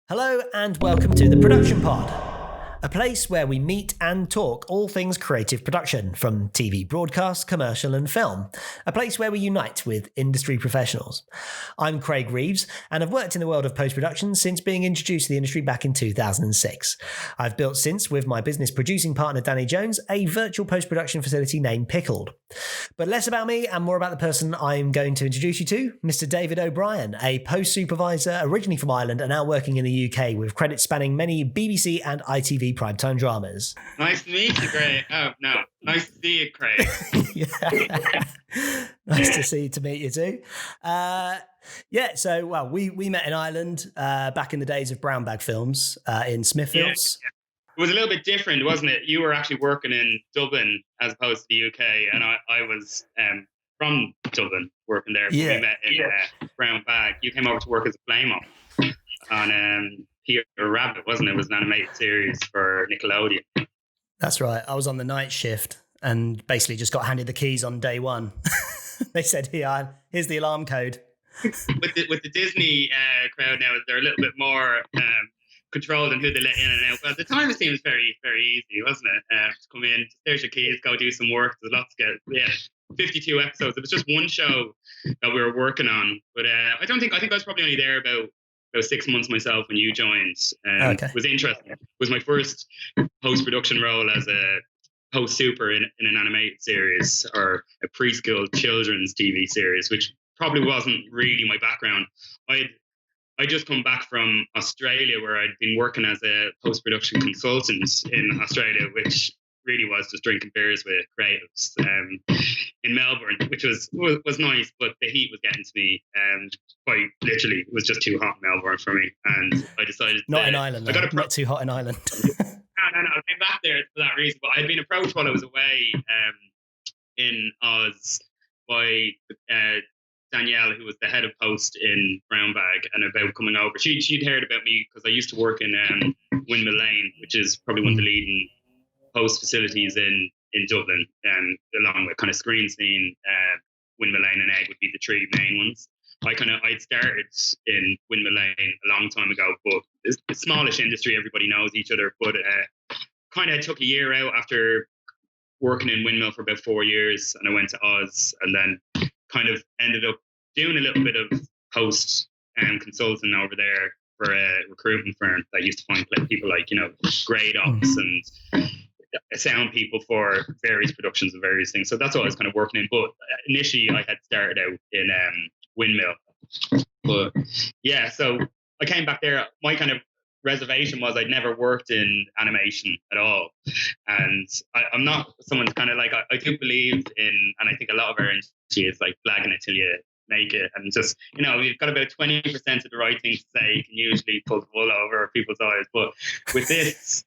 Hello and welcome to the Production Pod, a place where we meet and talk all things creative production, from TV broadcast, commercial and film, a place where we unite with industry professionals. I'm Craig Reeves and I've worked in the world of post-production since being introduced to the industry back in 2006. I've built since, with my business producing partner Danny Jones, a virtual post-production facility named Pickled. But less about me and more about the person I'm going to introduce you to, Mr. David O'Brien, a post supervisor originally from Ireland and now working in the UK with credits spanning many BBC and ITV primetime dramas. Nice to meet you, Craig. Oh, no. Nice to see you, Craig. Nice to meet you too. We met in Ireland back in the days of brown bag films in Smithfields. Yeah. It was a little bit different, wasn't it? You were actually working in Dublin as opposed to the UK, and I was from Dublin working there. Yeah. We met in Brown Bag. You came over to work as a flame on Peter Rabbit, wasn't it? It was an animated series for Nickelodeon. That's right. I was on the night shift and basically just got handed the keys on day one. They said, here's the alarm code. With the Disney crowd now, they're a little bit more controlled in who they let in and out. But at the time, it seems very, very easy, wasn't it? To come in, there's your keys, go do some work. There's lots to get. 52 episodes. It was just one show that we were working on. But I think I was probably only there about 6 months myself when you joined. Okay. It was interesting. It was my first post-production role as a post-super in an animated series or a preschool children's TV series, which probably wasn't really my background. I'd just come back from Australia, where I'd been working as a post-production consultant in Australia, which really was just drinking beers with creatives in Melbourne, which was nice, but the heat was getting to me. Quite literally, it was just too hot in Melbourne for me, and I decided not in Ireland. Not too hot in Ireland. No. I came back there for that reason, but I'd been approached while I was away in Oz by Danielle, who was the head of post in Brown Bag, and about coming over. She'd heard about me because I used to work in Windmill Lane, which is probably one of the leading post facilities in Dublin, along with kind of Screen Scene, Windmill Lane and Egg would be the three main ones. I'd started in Windmill Lane a long time ago, but it's a smallish industry, everybody knows each other, but kind of took a year out after working in Windmill for about 4 years, and I went to Oz, and then kind of ended up doing a little bit of post consulting over there for a recruitment firm that used to find people like, grade ops and sound people for various productions of various things. So that's what I was kind of working in. But initially I had started out in Windmill. But yeah, so I came back there. My kind of reservation was I'd never worked in animation at all. And I'm not someone's kind of like, I do believe in, and I think a lot of our industry is like flagging it till you make it. And just, you've got about 20% of the right things to say, you can usually pull the wool over people's eyes. But with this,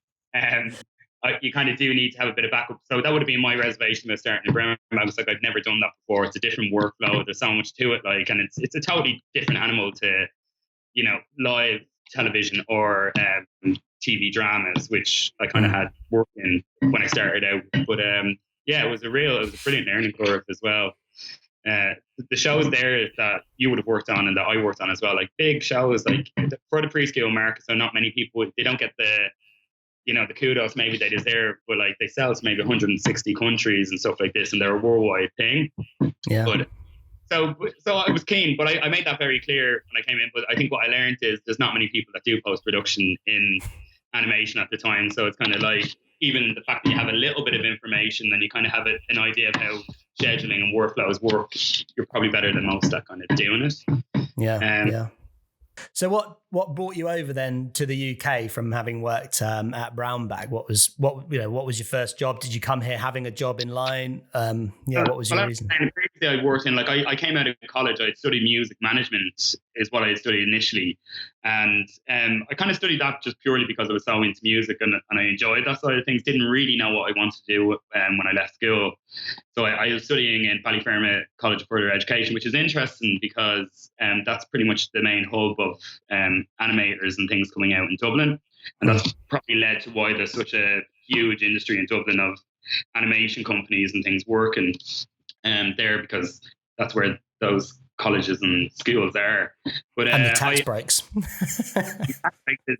you kind of do need to have a bit of backup. So that would have been my reservation about starting in Brown. I was like, I've never done that before. It's a different workflow. There's so much to it, and it's a totally different animal to, live television or TV dramas, which I kind of had worked in when I started out. But it was a brilliant learning curve as well. The shows there that you would have worked on and that I worked on as well, like big shows, like for the preschool market. So not many people, they don't get the kudos maybe they deserve, but like they sell to maybe 160 countries and stuff like this, and they're a worldwide thing. Yeah. But so I was keen, but I made that very clear when I came in. But I think what I learned is there's not many people that do post-production in animation at the time. So it's kind of like, even the fact that you have a little bit of information and you kind of have an idea of how scheduling and workflows work, you're probably better than most at kind of doing it. Yeah. So what brought you over then to the UK from having worked at Brown Bag? What was your first job? Did you come here having a job in line? What was your reason? Previously I worked in, I came out of college, I studied music management is what I studied initially. And I kind of studied that just purely because I was so into music and I enjoyed that side of things. Didn't really know what I wanted to do when I left school. So I was studying in Ballyfermot College of Further Education, which is interesting because that's pretty much the main hub of animators and things coming out in Dublin. And that's probably led to why there's such a huge industry in Dublin of animation companies and things working there, because that's where those colleges and schools are. But and the tax breaks.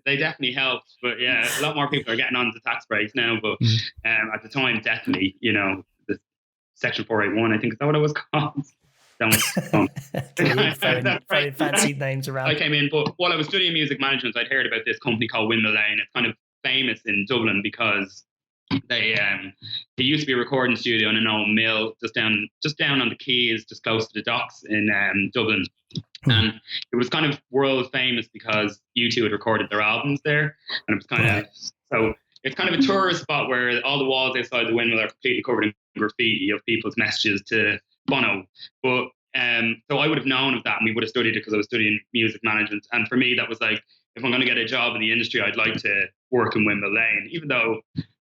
They definitely helped. But yeah, a lot more people are getting on the tax breaks now. But at the time, definitely, the Section 481, I think, is that what it was called? Very fancy names around. I came in, but while I was studying music management, I'd heard about this company called Windmill Lane. It's kind of famous in Dublin because they used to be a recording studio in an old mill just down on the quays, just close to the docks in Dublin. And it was kind of world famous because U2 had recorded their albums there, and it was kind of so. It's kind of a tourist spot where all the walls outside the windmill are completely covered in graffiti of people's messages to Bono. But so I would have known of that, and we would have studied it because I was studying music management. And for me, that was like, if I'm going to get a job in the industry, I'd like to work in Windmill Lane, even though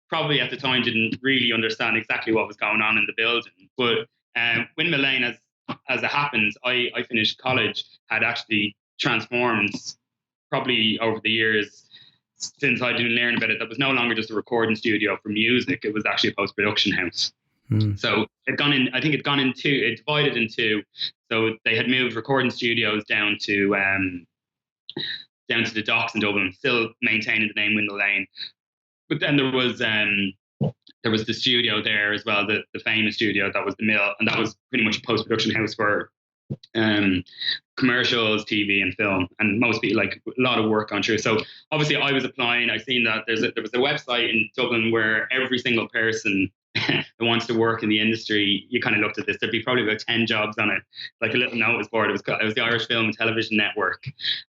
probably at the time didn't really understand exactly what was going on in the building. But Windmill Lane, as it happens, I finished college, had actually transformed probably over the years since I didn't learn about it. That was no longer just a recording studio for music. It was actually a post-production house. So it divided in two. So they had moved recording studios down to the docks in Dublin, still maintaining the name Windmill Lane. But then there was the studio there as well, the famous studio that was the mill, and that was pretty much a post-production house for commercials, TV and film, and most people, like, a lot of work on through. So obviously I was applying. I seen that there was a website in Dublin where every single person that wants to work in the industry, you kind of looked at this, there'd be probably about 10 jobs on it, like a little notice board. It was the Irish Film and Television Network,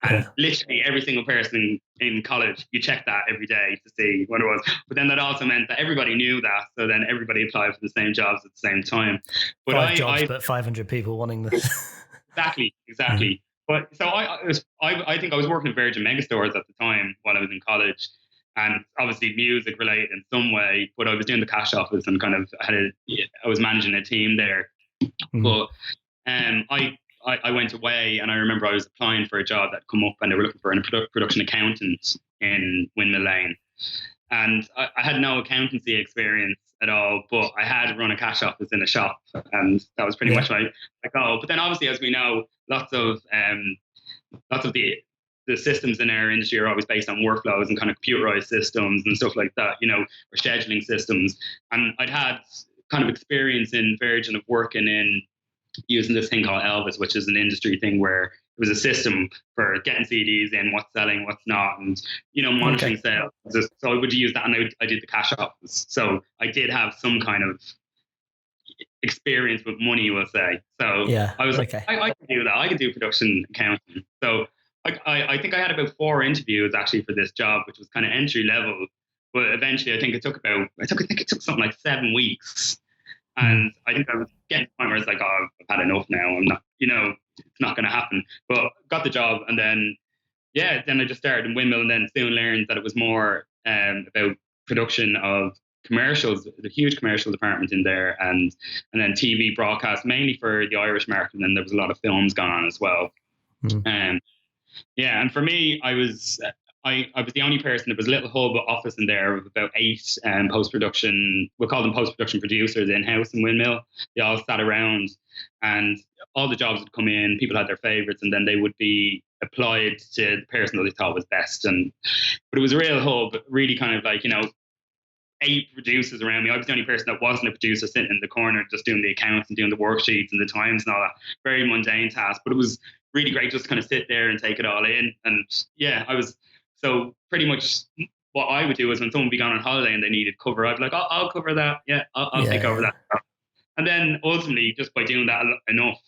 and literally every single person in college, you check that every day to see what it was. But then that also meant that everybody knew that, so then everybody applied for the same jobs at the same time. But 5 jobs, but 500 people wanting this. Exactly. But so I think I was working at Virgin Megastores at the time while I was in college, and obviously music related in some way. But I was doing the cash office and kind of I was managing a team there. But I went away, and I remember I was applying for a job that come up, and they were looking for a production accountant in Windmill Lane. And I had no accountancy experience at all, but I had run a cash office in a shop, and that was pretty much my goal. But then obviously, as we know, lots of the systems in our industry are always based on workflows and kind of computerized systems and stuff like that, or scheduling systems. And I'd had kind of experience in Virgin of working in using this thing called Elvis, which is an industry thing where it was a system for getting CDs in, what's selling, what's not, and monitoring sales. So I would use that, and I did the cash office. So I did have some kind of experience with money, we'll say. So I was like, I can do that. I can do production accounting. So I think I had about 4 interviews actually for this job, which was kind of entry level. But eventually, I think it took something like 7 weeks. And I think I was getting to the point where it's like, oh, I've had enough now. I'm not, it's not going to happen. But got the job, and then I just started in Windmill, and then soon learned that it was more about production of commercials. There's a huge commercial department in there, and then TV broadcast, mainly for the Irish market. And then there was a lot of films going on as well. And for me, I was the only person. There was a little hub office in there of about 8 post-production, we'll call them post-production producers in-house in Windmill. They all sat around, and all the jobs would come in, people had their favourites, and then they would be applied to the person that they thought was best. But it was a real hub, really kind of like, 8 producers around me. I was the only person that wasn't a producer, sitting in the corner just doing the accounts and doing the worksheets and the times and all that. Very mundane task, but it was really great just to kind of sit there and take it all in. And I was... So pretty much what I would do is when someone would be gone on holiday and they needed cover, I'd be like, I'll cover that. Yeah, I'll take over that. And then ultimately, just by doing that enough,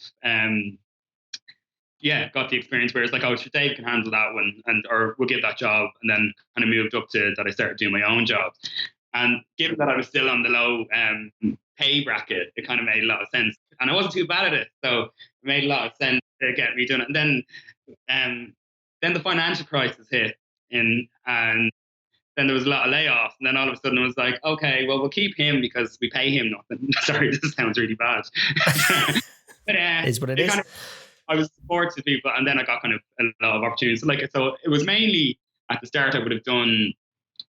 got the experience where it's like, oh, sure, Dave can handle that one, or we'll give that job. And then kind of moved up to that I started doing my own job. And given that I was still on the low pay bracket, it kind of made a lot of sense. And I wasn't too bad at it. So it made a lot of sense to get me doing it. And then the financial crisis hit. And then there was a lot of layoffs, and then all of a sudden it was like, okay, well, we'll keep him because we pay him nothing. Sorry, this sounds really bad. But it's what it is. I was supportive to people, and then I got kind of a lot of opportunities. So it was mainly at the start I would have done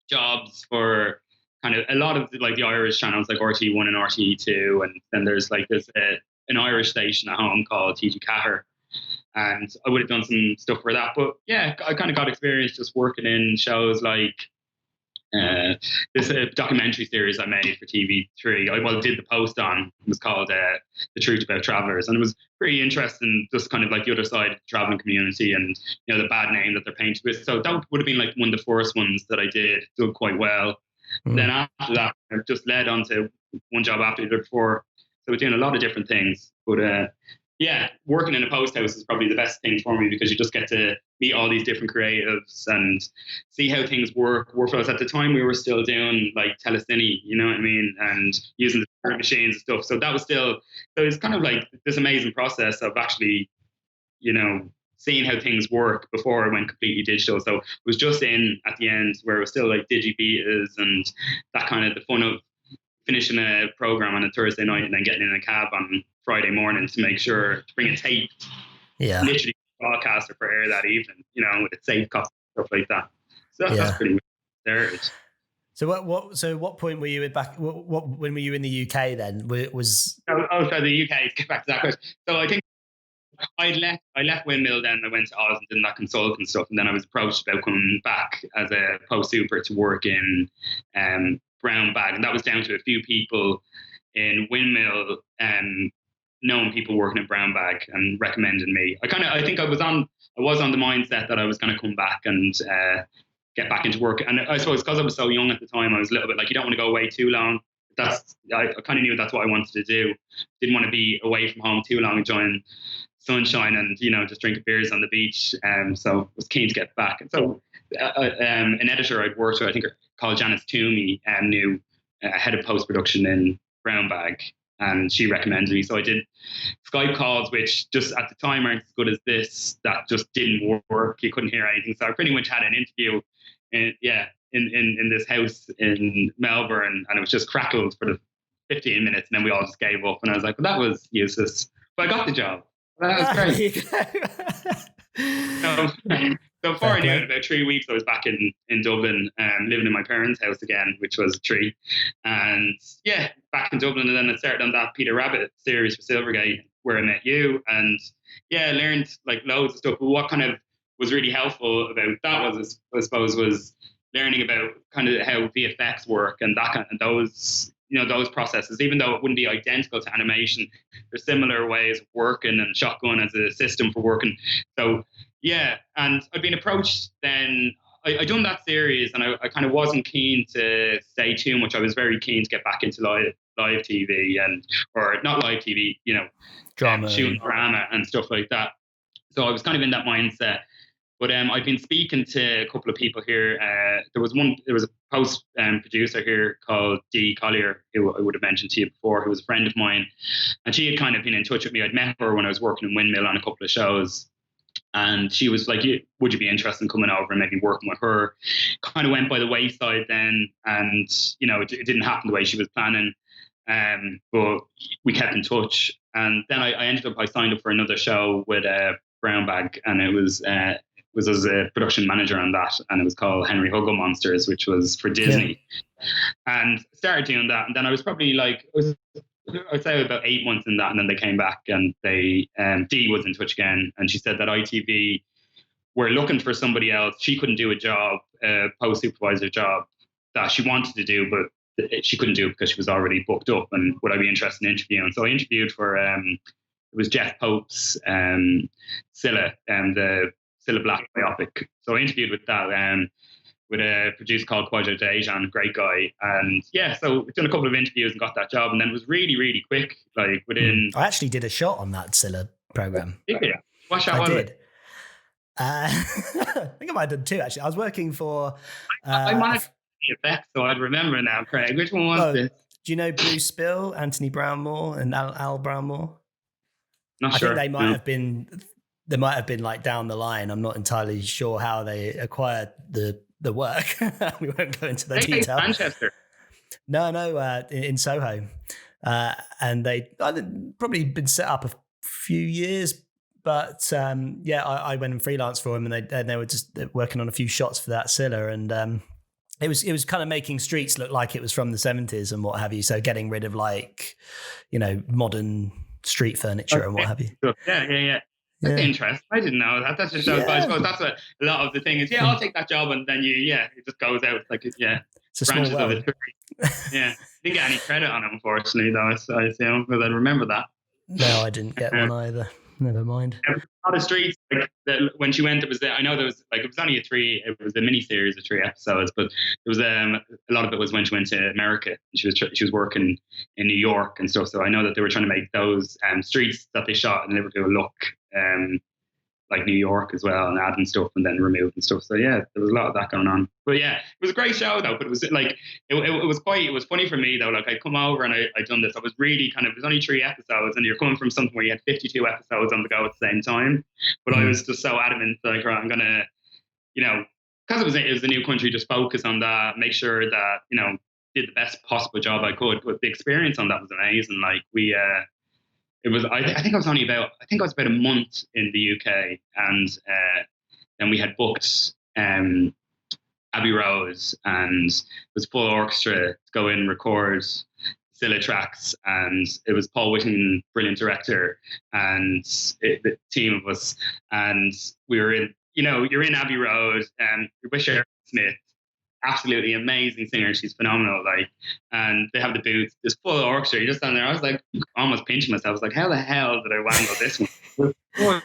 jobs for kind of a lot of like the Irish channels like RTE1 and RTE2, and then there's an Irish station at home called TG Caher, and I would have done some stuff for that. But yeah, I kind of got experience just working in shows like this documentary series I made for TV3. I did the post on. It was called "The Truth About Travellers," and it was pretty interesting, just kind of like the other side of the traveling community and the bad name that they're painted with. So that would have been like one of the first ones that I did quite well. Then after that, I just led on to one job after the other before. So we're doing a lot of different things, but yeah, working in a post house is probably the best thing for me because you just get to meet all these different creatives and see how things workflows. At the time, we were still doing like telecine, you know what I mean, and using the machines and stuff. So that was still, so it's kind of like this amazing process of actually, seeing how things work before I went completely digital. So it was just in at the end where it was still like digibetas and that kind of the fun of finishing a program on a Thursday night and then getting in a cab on Friday morning to make sure to bring a tape, literally broadcaster for air that evening, with a safe copy, stuff like that. So that's pretty much there. So what point were you back? When were you in the UK then? So the UK. Get back to that question. So I think I left Windmill, then I went to Oz and did that consulting stuff, and then I was approached about coming back as a post super to work in Brown Bag, and that was down to a few people in Windmill knowing people working in Brown Bag and recommending me. I think I was on the mindset that I was going to come back and get back into work, and I suppose because I was so young at the time, I was a little bit like, you don't want to go away too long. I kind of knew that's what I wanted to do. Didn't want to be away from home too long, enjoying sunshine and just drinking beers on the beach. So I was keen to get back. And so an editor I'd worked with, I think called Janice Toomey, knew head of post production in Brown Bag, and she recommended me. So I did Skype calls, which just at the time aren't as good as this. That just didn't work. You couldn't hear anything. So I pretty much had an interview in this house in Melbourne, and it was just crackled for the 15 minutes, and then we all just gave up. And I was like, well, that was useless. But I got the job. That was great. So before I knew it, about 3 weeks, I was back in Dublin, living in my parents' house again, which was a treat. And yeah, back in Dublin, and then I started on that Peter Rabbit series for Silvergate, where I met you, and yeah, learned like loads of stuff. But what kind of was really helpful about that was, I suppose, was learning about kind of how VFX work and that kind of those processes. Even though it wouldn't be identical to animation, there's similar ways of working, and Shotgun as a system for working. So yeah, and I'd been approached then. I done that series, and I kind of wasn't keen to stay too much. I was very keen to get back into live TV or not live TV, drama, shooting drama and stuff like that. So I was kind of in that mindset. But I've been speaking to a couple of people here. There was a post producer here called Dee Collier, who I would have mentioned to you before, who was a friend of mine. And she had kind of been in touch with me. I'd met her when I was working in Windmill on a couple of shows. And she was like, would you be interested in coming over and maybe working with her? Kind of went by the wayside then. And, it didn't happen the way she was planning. But we kept in touch. And then I signed up for another show with Brown Bag. And it was as a production manager on that, and it was called Henry Huggle Monsters, which was for Disney. Yeah. And started doing that, and then I was probably I'd say about 8 months in that, and then they came back, and they Dee was in touch again, and she said that ITV were looking for somebody else. She couldn't do a post supervisor job that she wanted to do, but she couldn't do it because she was already booked up, and would I be interested in interviewing? So I interviewed for it was Jeff Pope's Scylla, and the Scylla Black biopic. So I interviewed with that with a producer called Quadro Dejan, great guy. And yeah, so we've done a couple of interviews and got that job. And then it was really, really quick. Like within... I actually did a shot on that Scylla program. Yeah. What shot was it? I think I might have done two, actually. I was working for... I might have the effect, so I'd remember now, Craig. Which one was it? Do you know Bruce Spill, Anthony Brownmore and Al Brownmore? Not sure. I think they might have been... They might have been like down the line. I'm not entirely sure how they acquired the work. We won't go into the detail. Manchester. No, in Soho. And I'd probably been set up a few years, but I went and freelanced for them, and they were just working on a few shots for that Scylla, and it was kind of making streets look like it was from the 70s and what have you. So getting rid of modern street furniture and what have you. Yeah. That's interesting. I didn't know that. That just shows. But I suppose that's what a lot of the thing is. Yeah, I'll take that job, and then it just goes out like it's a branches small of world. the tree. Yeah, didn't get any credit on it, unfortunately, though. I assume, because I remember that. No, I didn't get one either. Never mind. On the streets, when she went, I know there was it was only it was a mini series of 3 episodes, but there was a lot of it was when she went to America and she was working in New York and stuff. So I know that they were trying to make those streets that they shot in Liverpool look like New York as well, and adding stuff and then removing stuff. So there was a lot of that going on. But it was a great show though. But it was like it was funny for me though. Like I'd come over and I'd done this. I was really it was only 3 episodes, and you're coming from something where you had 52 episodes on the go at the same time. But I was just so adamant, like, right, I'm gonna, because it was a new country, just focus on that, make sure that did the best possible job I could. But the experience on that was amazing. Like it was. I think I was about a month in the UK, and then we had booked Abbey Road, and it was full orchestra to go in and record Scylla tracks, and it was Paul Whitting, brilliant director, and the team of us, and we were in. You're in Abbey Road, and you're with Sharon Smith. Absolutely amazing singer. She's phenomenal. And they have the booth, this full orchestra. You just stand there. I was like, almost pinching myself. I was like, how the hell did I wangle this one?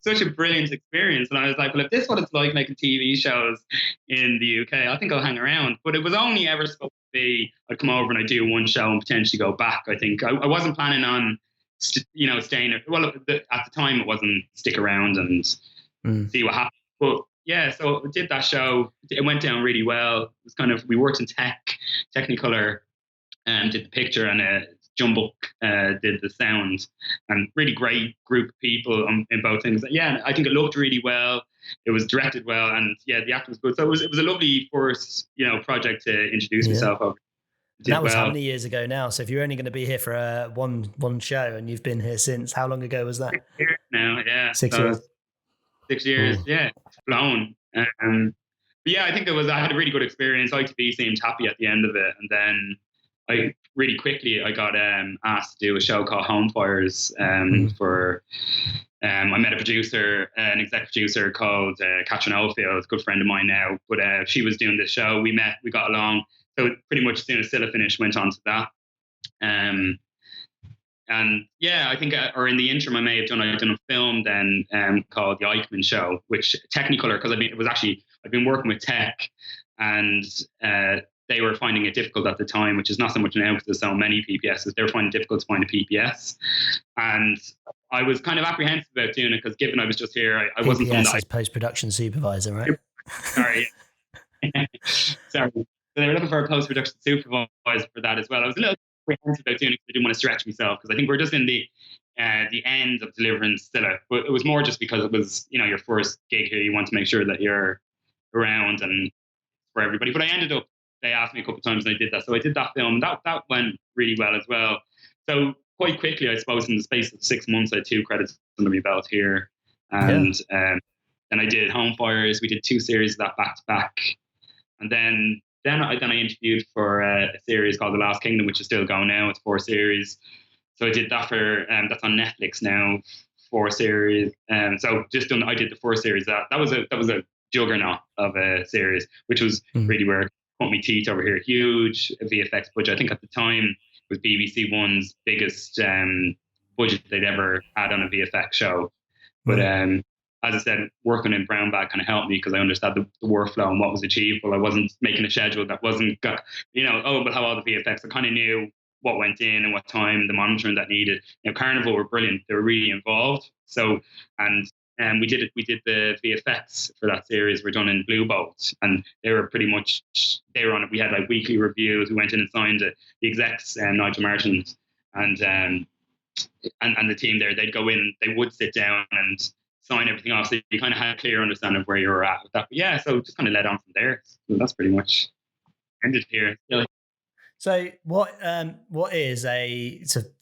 Such a brilliant experience. And I was like, well, if this is what it's like making TV shows in the UK, I think I'll hang around. But it was only ever supposed to be, I'd come over and I'd do one show and potentially go back. I think I wasn't planning on, staying. Well, at the time it wasn't stick around and see what happened. But so we did that show. It went down really well. It was we worked in Technicolor, and did the picture, and Jumbuck did the sound, and really great group of people in both things. I think it looked really well. It was directed well, and the acting was good. So it was a lovely first project to introduce myself over. That was how many years ago now? So if you're only going to be here for one show, and you've been here since, how long ago was that? 6 years now, yeah. 6 years. 6 years, it's flown. But I think I had a really good experience. ITV seemed happy at the end of it, and then I really quickly got asked to do a show called Home Fires for. I met a producer, an exec producer called Catherine Oldfield, a good friend of mine now. But she was doing this show. We met, we got along. So pretty much as soon as Scylla finished, went on to that. And I think, or in the interim, I'd done a film then called The Eichmann Show, which Technicolor, because I've been working with tech, and they were finding it difficult at the time, which is not so much now because there's so many PPSs. They were finding it difficult to find a PPS, and I was kind of apprehensive about doing it because given I was just here, I wasn't. PPS as post-production supervisor, right? Sorry. Sorry. So they were looking for a post-production supervisor for that as well. I was a little apprehensive about doing it because I didn't want to stretch myself, because I think we're just in the end of delivering Scylla. But it was more just because it was, your first gig here. You want to make sure that you're around and for everybody. But they asked me a couple of times and I did that. So I did that film. That went really well as well. So quite quickly, I suppose, in the space of 6 months, I had 2 credits under my belt here. And then I did Home Fires. We did 2 series of that back to back. And then I interviewed for a series called The Last Kingdom, which is still going now. It's 4 series. So I did that for that's on Netflix now, 4 series. So I did the 4 series. That was a juggernaut of a series, which was really where I put my teeth over here. Huge VFX budget. I think at the time it was BBC One's biggest budget they'd ever had on a VFX show. But as I said, working in Brown Bag kind of helped me because I understood the workflow and what was achievable. I wasn't making a schedule that wasn't, we'll have all the VFX. I kind of knew what went in and what time, the monitoring that needed. Carnival were brilliant. They were really involved. So, and we did the VFX for that series. We're done in Blue Boat, and they were on it. We had like weekly reviews. We went in and signed it. The execs, Nigel Martin and the team there, they'd go in, they would sit down and sign everything off, so you kind of had a clear understanding of where you were at with that. But so just kind of led on from there. So that's pretty much ended here. So what is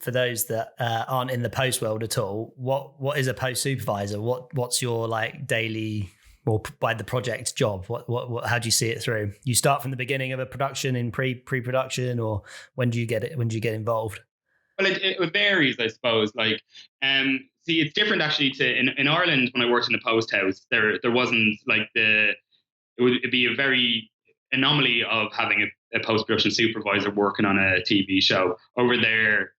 for those that aren't in the post world at all, what is a post supervisor? What's your like daily or by the project job? What how do you see it through? You start from the beginning of a production in pre-production, or when do you get involved? Well, it varies, I suppose. Like, see, it's different actually. In Ireland, when I worked in the post house, there wasn't like it'd be a very anomaly of having a post production supervisor working on a TV show. Over there,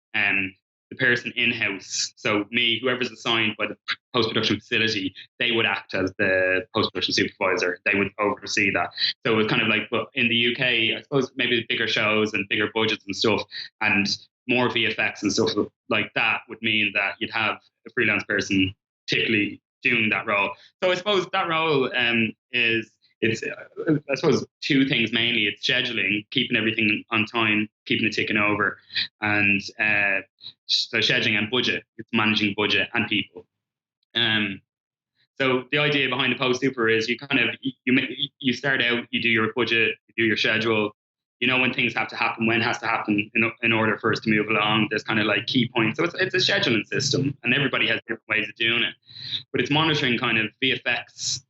the person in house, so me, whoever's assigned by the post production facility, they would act as the post production supervisor. They would oversee that. So it was kind of like, but in the UK, I suppose maybe bigger shows and bigger budgets and stuff, and more VFX and stuff like that would mean that you'd have a freelance person typically doing that role. So I suppose that role is it's I suppose two things mainly. It's scheduling, keeping everything on time, keeping it ticking over, and so scheduling and budget. It's managing budget and people. Um, so the idea behind the post super is you kind of you start out, you do your budget, you do your schedule. You know when things have to happen, when it has to happen in order for us to move along. There's kind of like key points. So it's a scheduling system, and everybody has different ways of doing it. But it's monitoring kind of VFX,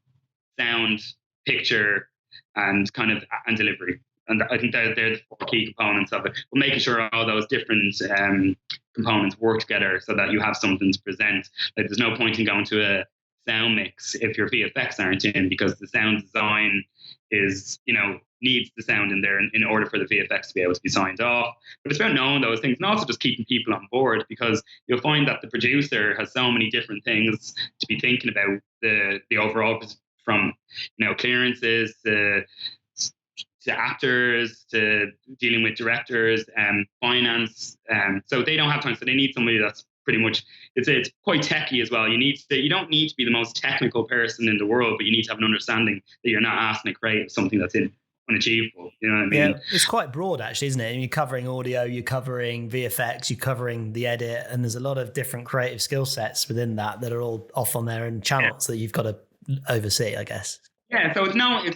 sound, picture, and kind of and delivery. And I think they're the four key components of it. But making sure all those different components work together so that you have something to present. Like there's no point in going to a sound mix if your VFX aren't in, because the sound design is, needs the sound in there in order for the VFX to be able to be signed off. But it's about knowing those things and also just keeping people on board, because you'll find that the producer has so many different things to be thinking about the overall, from clearances to actors to dealing with directors and finance. So they don't have time. So they need somebody that's pretty much, it's quite techy as well. You don't need to be the most technical person in the world, but you need to have an understanding that you're not asking to create something that's unachievable. You know what I mean? Yeah, it's quite broad actually, isn't it? I mean, you're covering audio, you're covering VFX, you're covering the edit, and there's a lot of different creative skill sets within that are all off on their own channels that you've got to oversee, I guess. Yeah, so it's known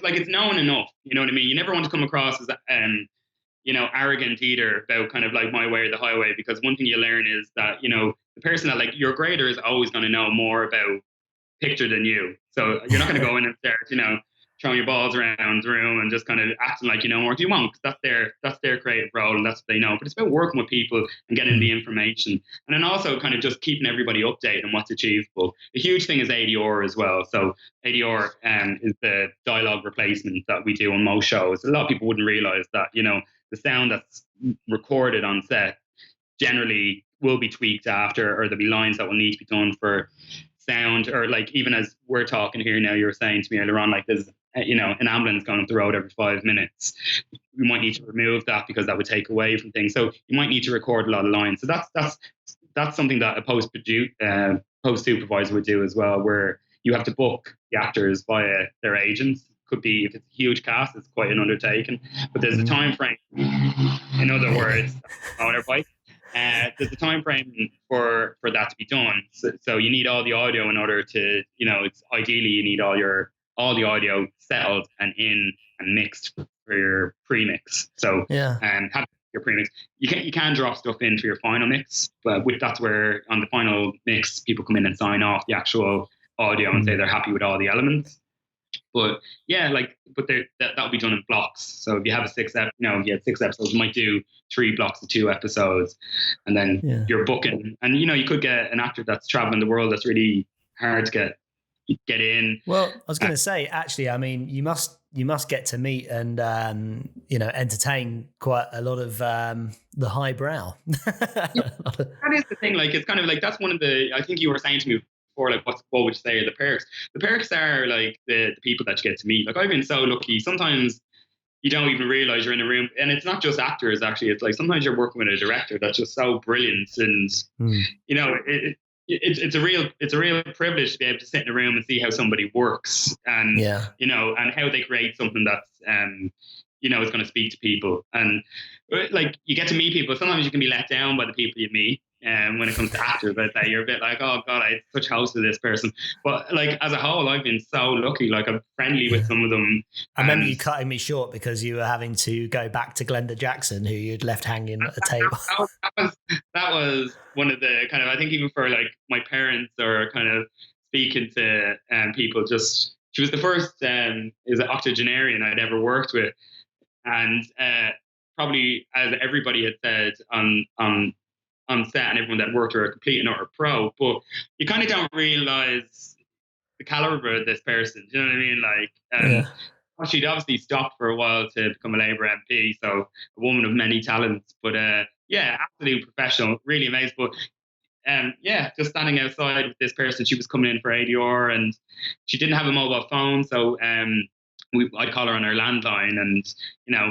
enough. You know what I mean? You never want to come across as arrogant either about kind of like my way or the highway, because one thing you learn is that, the person that, like, your grader is always going to know more about picture than you. So you're not going to go in and start, throwing your balls around the room and just kind of acting like you know more. You won't, because that's their creative role and that's what they know. But it's about working with people and getting the information, and then also kind of just keeping everybody updated on what's achievable. A huge thing is ADR as well. So ADR is the dialogue replacement that we do on most shows. A lot of people wouldn't realize that, the sound that's recorded on set generally will be tweaked after, or there'll be lines that will need to be done for sound, or like even as we're talking here now, you were saying to me earlier on, like there's an ambulance going up the road every 5 minutes. We might need to remove that because that would take away from things. So you might need to record a lot of lines. So that's something that a post supervisor would do as well, where you have to book the actors via their agents. Could be, if it's a huge cast, it's quite an undertaking. But there's a time frame. In other words, motorbike. There's a time frame for that to be done. So you need all the audio in order to, it's ideally you need all the audio settled and in and mixed for your pre-mix. So have your pre-mix. You can drop stuff in for your final mix, but that's where on the final mix people come in and sign off the actual audio and say they're happy with all the elements. But yeah, that'll be done in blocks. So if you have if you had 6 episodes, you might do 3 blocks of 2 episodes, and then you're booking. And you could get an actor that's traveling the world that's really hard to get in. Well, I was going to say, actually, I mean, you must get to meet and entertain quite a lot of the highbrow. That is the thing. Like, it's kind of like, that's one of the, I think you were saying to me before, like, what would you say are the perks? The perks are like the people that you get to meet. Like, I've been so lucky. Sometimes you don't even realize you're in a room, and it's not just actors. Actually, it's like sometimes you're working with a director that's just so brilliant, and it's a real privilege to be able to sit in a room and see how somebody works, and and how they create something that's is going to speak to people. And like, you get to meet people. Sometimes you can be let down by the people you meet. When it comes to actors, but you're a bit like, oh God, I had such house with this person. But like, as a whole, I've been so lucky. Like, I'm friendly with some of them. I remember you cutting me short because you were having to go back to Glenda Jackson, who you'd left hanging at a table. That was one of the kind of, I think even for like my parents, or kind of speaking to people, just, she was the first is an octogenarian I'd ever worked with. And probably, as everybody had said on on set and everyone that worked are a complete and utter pro, but you kind of don't realize the caliber of this person. Do you know what I mean? Like, she'd obviously stopped for a while to become a Labour MP, so a woman of many talents. But yeah, absolutely professional, really amazing. But yeah, just standing outside with this person, she was coming in for ADR, and she didn't have a mobile phone, so I'd call her on her landline, and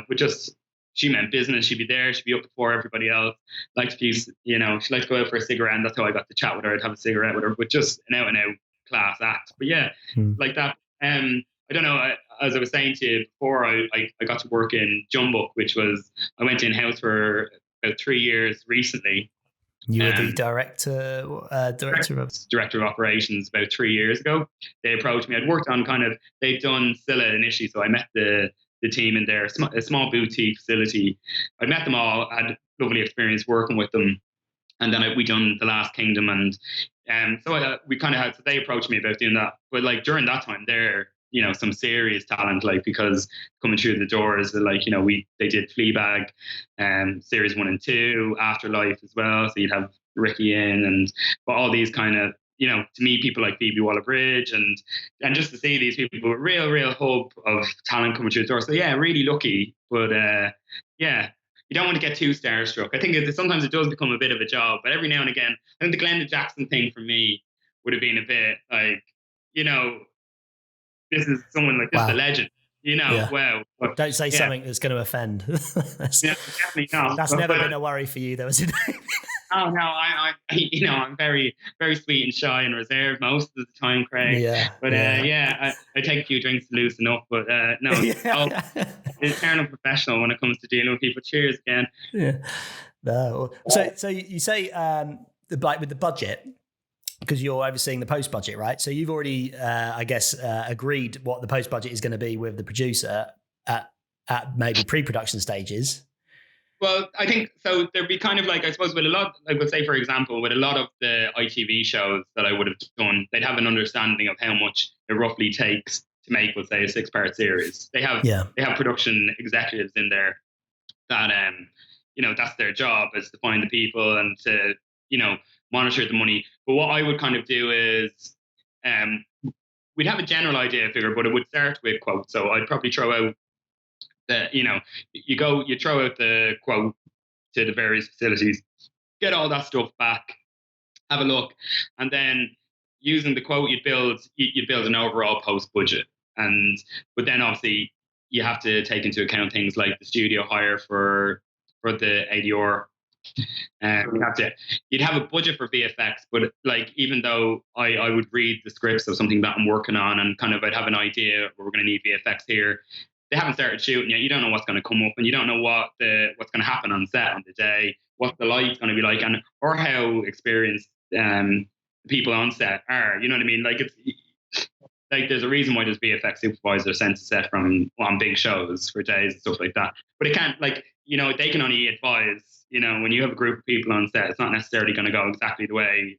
but just she meant business. She'd be there. She'd be up before everybody else. Liked to use, she liked to go out for a cigarette, and that's how I got to chat with her. I'd have a cigarette with her, but just an out and out class act. But yeah, like that. I don't know. As I was saying to you before, I got to work in Jumbuck, which was I went in house for about 3 years recently. You were the director of operations about 3 years ago. They approached me. I'd worked on they'd done Scylla initially, so I met the team in there, a small boutique facility. I met them all, had a lovely experience working with them, and then we done The Last Kingdom, and so we kind of had. So they approached me about doing that, but like during that time, they're some serious talent, like, because coming through the doors, like they did Fleabag, series 1 and 2, Afterlife as well. So you'd have Ricky but all these kind of to meet people like Phoebe Waller-Bridge and just to see these people, a real hub of talent coming through the door. So yeah, really lucky, but yeah. You don't want to get too starstruck. I think sometimes it does become a bit of a job, but every now and again, I think the Glenda Jackson thing for me would have been a bit like, this is someone like this is a legend. Wow. But, don't say something that's going to offend. Definitely not. That's never been a worry for you, though, is it? Oh no, I'm very, very sweet and shy and reserved most of the time, Craig. But I take a few drinks to loosen up. But no, it's kind of professional when it comes to dealing with people. Cheers again. Yeah. No. So you say with the budget, because you're overseeing the post budget, right? So you've already, I guess, agreed what the post budget is going to be with the producer at maybe pre-production stages. Well, I think so. There'd be kind of like, I suppose, with a lot, I would say, for example, with a lot of the ITV shows that I would have done, they'd have an understanding of how much it roughly takes to make, let's say, a 6-part series. They have production executives in there that, that's their job, is to find the people and to, monitor the money. But what I would kind of do is, we'd have a general idea figure, but it would start with quotes. So I'd probably throw out you throw out the quote to the various facilities, get all that stuff back, have a look, and then using the quote, you'd build an overall post budget. But then obviously you have to take into account things like the studio hire for the ADR. You'd have a budget for VFX, but like, even though I would read the scripts of something that I'm working on and kind of I'd have an idea we're going to need VFX here. They haven't started shooting yet. You don't know what's going to come up, and you don't know what's going to happen on set on the day, what the light's going to be like, or how experienced people on set are. You know what I mean? Like, it's like there's a reason why there's VFX supervisors sent to set on big shows for days and stuff like that. But it can't, like, they can only advise. When you have a group of people on set, it's not necessarily going to go exactly the way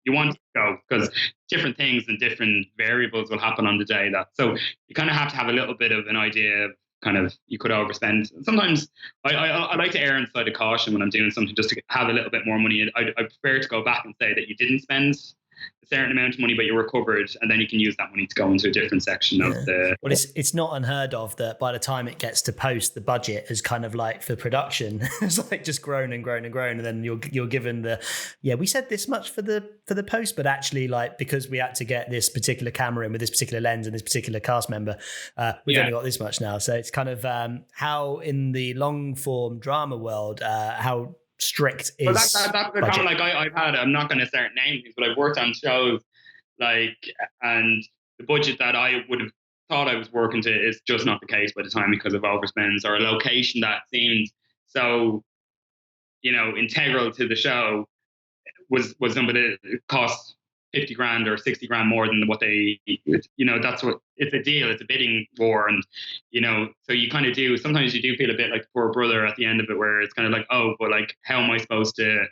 you want to go, because different things and different variables will happen on the day. So you kind of have to have a little bit of an idea of kind of, you could overspend. Sometimes I like to err on the side of caution when I'm doing something, just to have a little bit more money. I prefer to go back and say that you didn't spend a certain amount of money, but you recovered, and then you can use that money to go into a different section of the. Well, it's not unheard of that by the time it gets to post, the budget is kind of like, for production, it's like just grown and grown and grown, and then you're given we said this much for the post, but actually, like, because we had to get this particular camera in with this particular lens and this particular cast member, we've only got this much now. So it's kind of how in the long form drama world, how strict is. Well, that's the comment, like, I've had. I'm not going to start naming things, but I've worked on shows like, and the budget that I would have thought I was working to is just not the case by the time, because of overspends, or a location that seemed so integral to the show was somebody that cost 50 grand or 60 grand more than what they, that's what, it's a deal, it's a bidding war. And, so you kind of do, sometimes you do feel a bit like the poor brother at the end of it, where it's kind of like, oh, but like, how am I supposed to,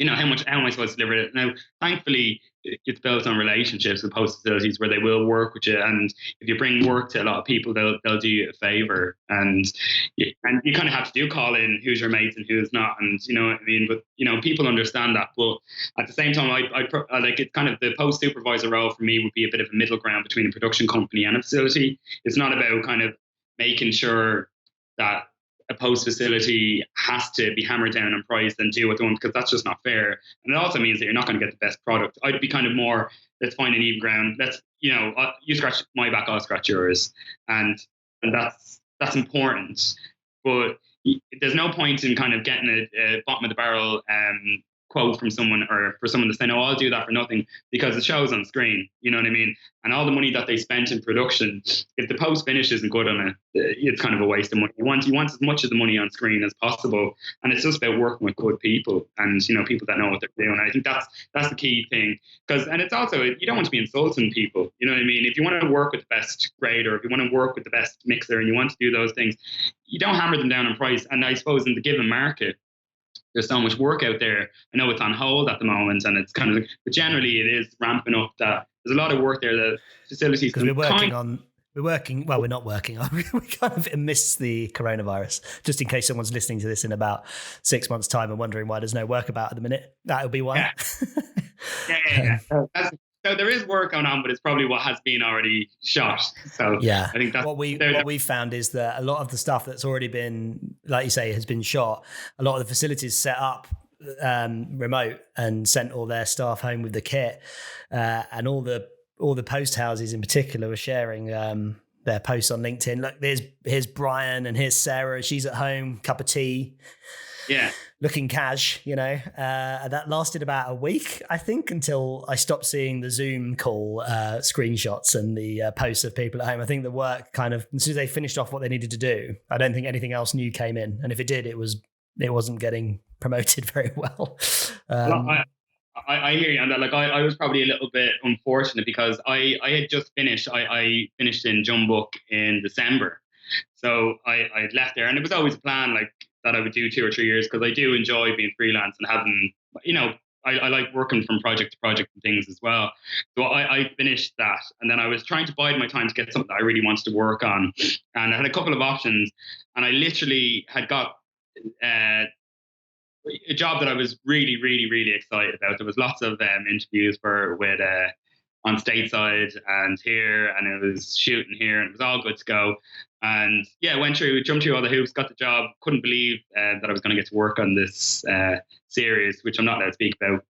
how am I supposed to deliver it? Now, thankfully, it's built on relationships with post facilities where they will work with you, and if you bring work to a lot of people, they'll do you a favor, and you kind of have to do call in who's your mates and who's not, and you know what I mean. But people understand that. But at the same time, I like it's kind of the post supervisor role for me would be a bit of a middle ground between a production company and a facility. It's not about kind of making sure that a post facility has to be hammered down on price and do what they want, because that's just not fair. And it also means that you're not going to get the best product. I'd be kind of more, let's find an even ground. Let's, you scratch my back, I'll scratch yours. And that's important. But there's no point in kind of getting a bottom of the barrel quote from someone, or for someone to say, no, I'll do that for nothing, because the show's on screen, you know what I mean? And all the money that they spent in production, if the post finish isn't good on it, it's kind of a waste of money. You want as much of the money on screen as possible, and it's just about working with good people and people that know what they're doing. And I think that's the key thing, and it's also, you don't want to be insulting people, you know what I mean? If you want to work with the best grader, if you want to work with the best mixer, and you want to do those things, you don't hammer them down on price. And I suppose in the given market, there's so much work out there. I know it's on hold at the moment, and it's kind of, but generally it is ramping up. That there's a lot of work there. The facilities, because we're not working on. We kind of missed the coronavirus. Just in case someone's listening to this in about 6 months' time and wondering why there's no work about at the minute, that'll be why. Yeah. So there is work going on, but it's probably what has been already shot. So yeah, I think that's what we found is that a lot of the stuff that's already been, like you say, has been shot. A lot of the facilities set up remote and sent all their staff home with the kit, and all the post houses in particular were sharing their posts on LinkedIn. Look, here's Brian and here's Sarah. She's at home, cup of tea. Yeah. Looking cash, that lasted about a week, I think, until I stopped seeing the Zoom call screenshots and the posts of people at home. I think the work kind of, as soon as they finished off what they needed to do, I don't think anything else new came in. And if it did, it wasn't getting promoted very well. I hear you on that. Like I was probably a little bit unfortunate because I had just finished. I finished in Jumbook in December, so I left there, and it was always a plan like that I would do 2 or 3 years, because I do enjoy being freelance and having, I like working from project to project and things as well. So I finished that, and then I was trying to bide my time to get something that I really wanted to work on, and I had a couple of options, and I literally had got a job that I was really, really, really excited about. There was lots of interviews with on stateside and here, and it was shooting here, and it was all good to go. And yeah, jumped through all the hoops, got the job. Couldn't believe that I was going to get to work on this series, which I'm not allowed to speak about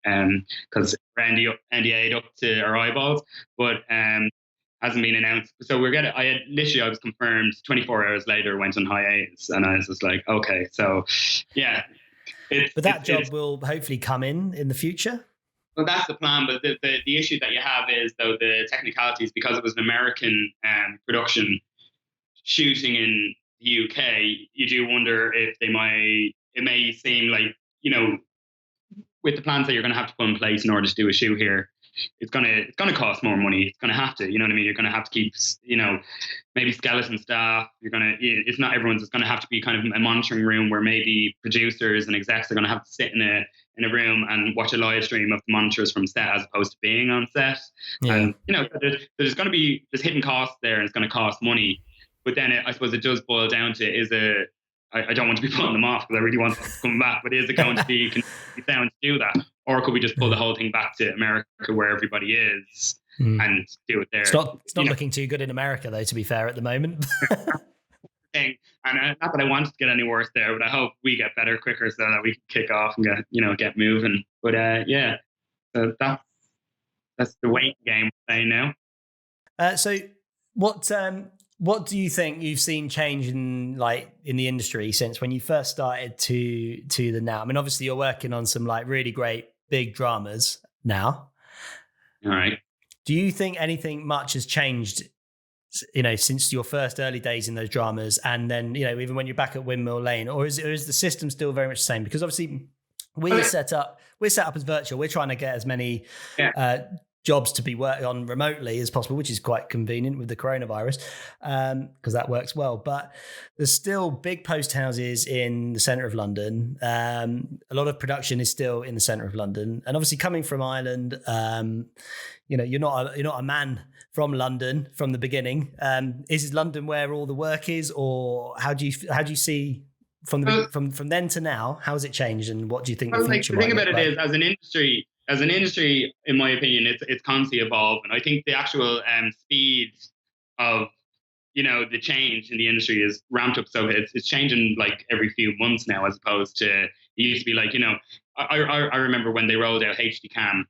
because we're NDA'd up to our eyeballs, but hasn't been announced. So I was confirmed 24 hours later, went on hiatus, and I was just like, okay, so yeah. But that job will hopefully come in the future. Well, that's the plan, but the issue that you have is, though, the technicalities, because it was an American production shooting in the UK, you do wonder if it may seem like, with the plans that you're going to have to put in place in order to do a shoot here, it's going to cost more money. It's going to have to, you know what I mean? You're going to have to keep, maybe skeleton staff. It's not everyone's. It's going to have to be kind of a monitoring room where maybe producers and execs are going to have to sit in a room and watch a live stream of the monitors from set as opposed to being on set. Yeah. And, there's going to be this hidden cost there, and it's going to cost money. But then I suppose it does boil down to, I don't want to be putting them off because I really want them to come back, but is it going to be sound to do that? Or could we just pull the whole thing back to America where everybody is and do it there? It's not looking too good in America, though, to be fair, at the moment. And not that I want it to get any worse there, but I hope we get better quicker so that we can kick off and get moving. But so that's the waiting game we're playing now. So what do you think you've seen change in the industry since when you first started to the now? I mean, obviously you're working on some really great big dramas now. All right. Do you think anything much has changed, since your first early days in those dramas, and then even when you're back at Windmill Lane, or is the system still very much the same? Because obviously we're set up as virtual. We're trying to get as many jobs to be worked on remotely as possible, which is quite convenient with the coronavirus, because that works well. But there's still big post houses in the centre of London. A lot of production is still in the centre of London, and obviously coming from Ireland, you're not a man from London from the beginning. Is London where all the work is, or how do you see from then to now? How has it changed, and what do you think the future might look like? The thing about it is, as an industry, in my opinion, it's constantly evolving. I think the actual speed of the change in the industry is ramped up, so it's changing like every few months now, as opposed to it used to be like I remember when they rolled out HD cam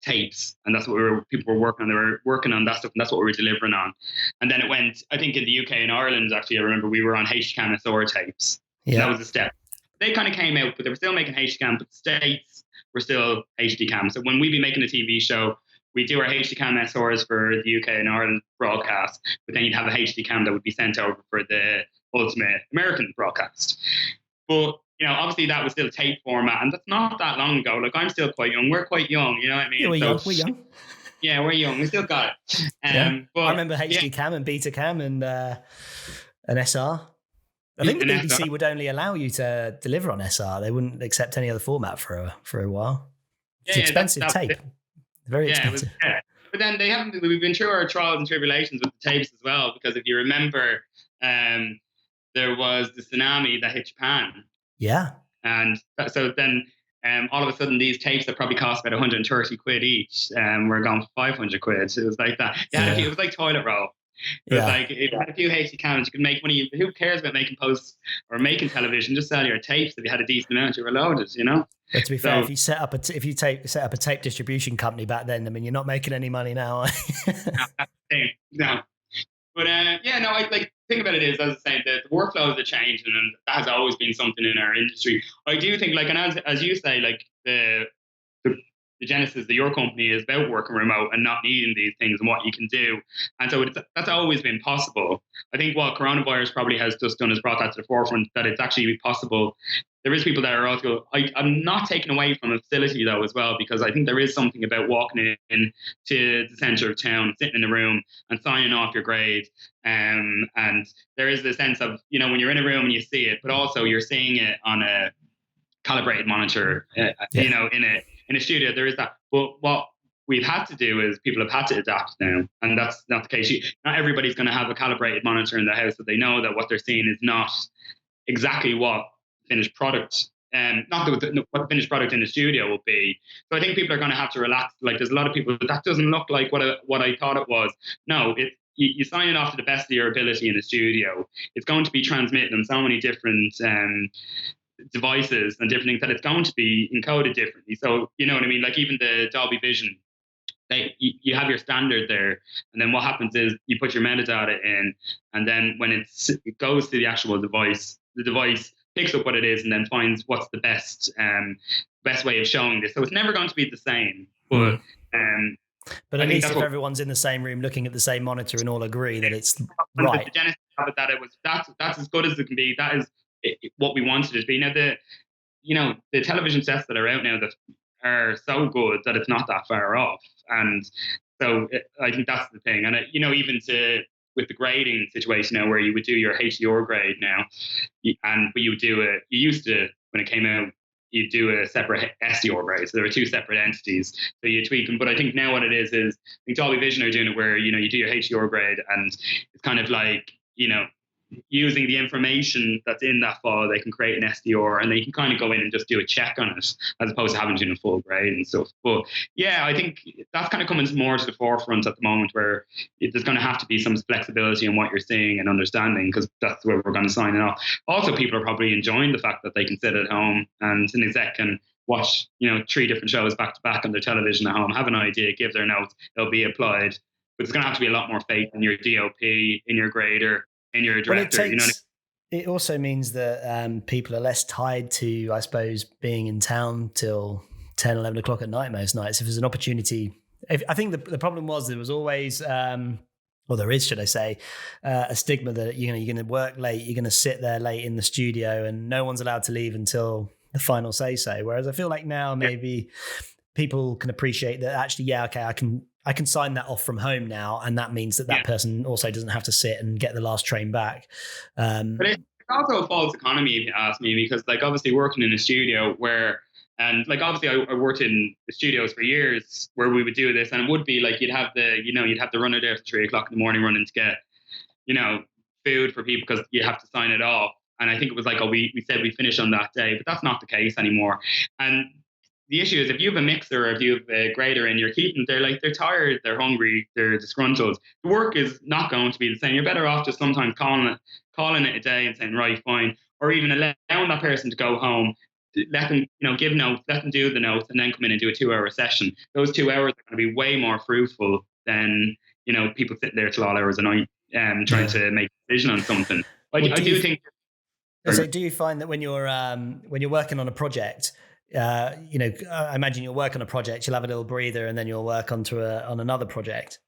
tapes, and that's what people were working on. They were working on that stuff, and that's what we were delivering on. And then it went, I think in the UK and Ireland, actually, I remember we were on HDCam SR tapes. Yeah. That was a step. They kind of came out, but they were still making HDCam, but the States were still HDCam. So when we'd be making a TV show, we do our HDCam SRs for the UK and Ireland broadcast, but then you'd have a HDCam that would be sent over for the ultimate American broadcast. But obviously that was still tape format, and that's not that long ago. Like, I'm still quite young. We're quite young, you know what I mean? Yeah, we're young. Yeah, we're young. We still got it. But I remember HD cam and beta cam and an SR. I think the BBC would only allow you to deliver on SR. They wouldn't accept any other format for a while. It's expensive tape. Very expensive. But then we've been through our trials and tribulations with the tapes as well, because if you remember, there was the tsunami that hit Japan. Yeah. And so then all of a sudden these tapes that probably cost about 130 quid each were gone for 500 quid. It was like that. It was like toilet roll. It was like, if you had a few HD cams, you could make money. Who cares about making posts or making television? Just sell your tapes. If you had a decent amount, you were loaded, But to be fair, if you set up a tape distribution company back then, I mean, you're not making any money now. No. But I think about it is, as I was saying, the workflows are changing, and that has always been something in our industry. I do think, like, and as you say, like the genesis of your company is about working remote and not needing these things and what you can do. And so that's always been possible. I think what coronavirus probably has just done is brought that to the forefront, that it's actually possible. There is people that are also, I'm not taking away from a facility though as well, because I think there is something about walking in to the centre of town, sitting in a room and signing off your grade. And there is the sense of, when you're in a room and you see it, but also you're seeing it on a calibrated monitor, in a studio. There is that. But what we've had to do is people have had to adapt now, and that's not the case. Not everybody's going to have a calibrated monitor in the house, so they know that what they're seeing is not exactly what finished product, not what the finished product in the studio will be. So I think people are going to have to relax. Like, there's a lot of people that doesn't look like what I thought it was. No, you sign it off to the best of your ability in the studio. It's going to be transmitted on so many different devices and different things that it's going to be encoded differently. So, you know what I mean? Like, even the Dolby Vision, you have your standard there, and then what happens is you put your metadata in, and then when it goes to the actual device, the device picks up what it is and then finds what's the best way of showing this. So it's never going to be the same, but at least if everyone's in the same room looking at the same monitor and all agree that it's right. The genesis of it, that's as good as it can be. That is what we wanted it to be. Now, the television sets that are out now that are so good that it's not that far off, and so I think that's the thing. And even with the grading situation now, where you would do your HDR grade now, but you used to, when it came out, you do a separate SDR grade. So there were two separate entities. So you tweak them. But I think now what it is I think Dolby Vision are doing it where you do your HDR grade, and it's kind of like using the information that's in that file, they can create an SDR, and they can kind of go in and just do a check on it, as opposed to having to do a full grade and stuff. But yeah, I think that's kind of coming more to the forefront at the moment, where there's going to have to be some flexibility in what you're seeing and understanding, because that's where we're going to sign it off. Also, people are probably enjoying the fact that they can sit at home and an exec can watch 3 different shows back to back on their television at home, have an idea, give their notes, they'll be applied. But it's going to have to be a lot more faith in your DOP, in your grader, in your director. It also means that people are less tied to, I suppose, being in town till 10, 11 o'clock at night most nights. If there's an opportunity, I think the problem was there was always, or there is, should I say, a stigma that you're going to work late, you're going to sit there late in the studio, and no one's allowed to leave until the final say-so. Whereas I feel like now maybe people can appreciate that actually, yeah, okay, I can sign that off from home now, and that means that person also doesn't have to sit and get the last train back. But it's also a false economy, if you ask me, because like obviously working in a studio and like obviously I worked in the studios for years where we would do this, and it would be like you'd have the runner there at 3:00 in the morning running to get, food for people because you have to sign it off. And I think it was like, oh, we said we finish on that day, but that's not the case anymore. And the issue is if you have a mixer or if you have a grader in, they're tired, they're hungry, they're disgruntled. The work is not going to be the same. You're better off just sometimes calling it a day and saying, right, fine, or even allowing that person to go home. Let them, give notes, let them do the notes, and then come in and do a 2-hour session. Those 2 hours are going to be way more fruitful than people sitting there till all hours of night trying to make a decision on something. I do think. So, do you find that when you're working on a project, I imagine you'll work on a project, you'll have a little breather, and then you'll work on another project,